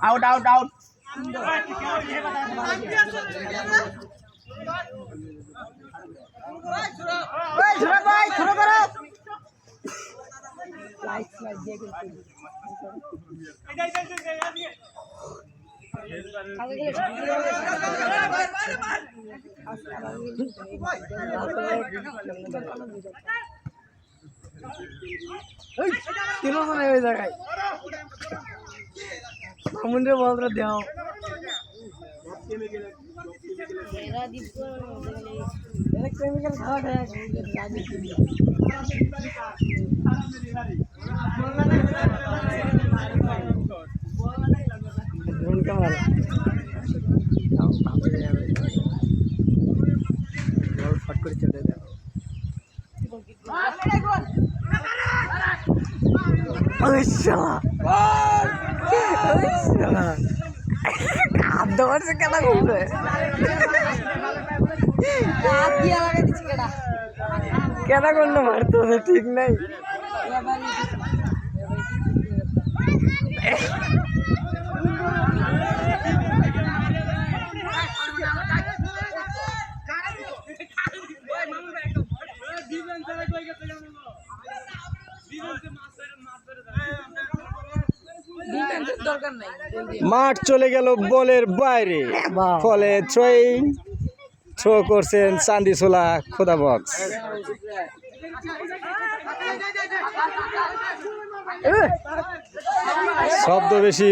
out out out জায়গায় সমুদ্রে বলতে দেও কেমিক্যাল খাওয়া খায় ফট করে চলে যাও কেনা ঘুরবে কেনা করলো মারতো ঠিক নাই মাঠ চলে গেল বলের বাইরে ফলে থ্রো করছেন চান্দিছোলা খোদা বক্স শব্দ বেশি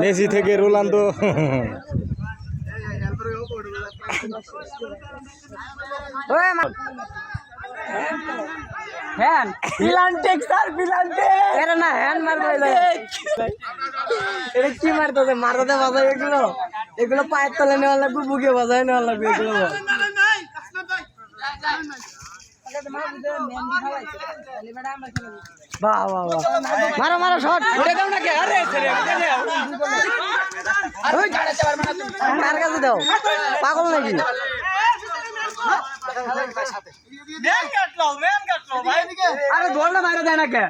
মেসি থেকে রোনালদো হ্যান পিলান্টেক স্যার পিলান্টেক এরা না হ্যান মারবে এটা কি মারতেছে মারতে বাজায় এগুলো পায়ের তলে নেওয়া লাগবে বুকে বাজায় নেওয়া লাগবে এগুলো বাহ বাহ বাহ মারো মারো শট উঠে দাও নাকি আরে কার কাছে দাও পাগল নাকি আরে গোলটা মারা দেয় না কে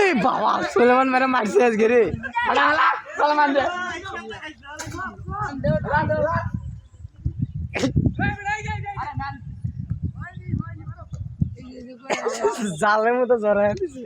এই বাবা সুলেমান মেরে মারছে আজকে রে সুলেমান দে জালের মতো জড়ায় দিছে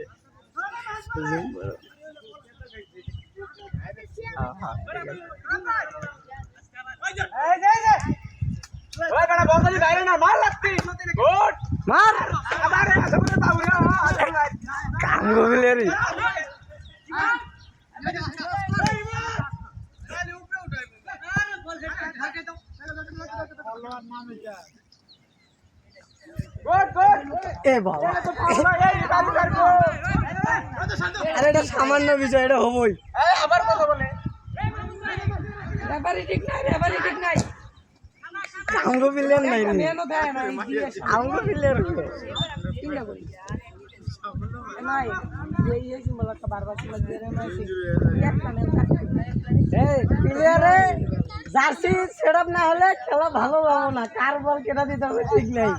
এটা সামান্য বিষয় এটা হবই আবার কথা বলে ঠিক নাই আমগো প্লেয়ার নাই আমগো প্লেয়ার প্লেয়ারে জার্সি সেট আপ না হলে খেলা ভালো পাবো না কার বল কেটা দিতে হবে ঠিক নাই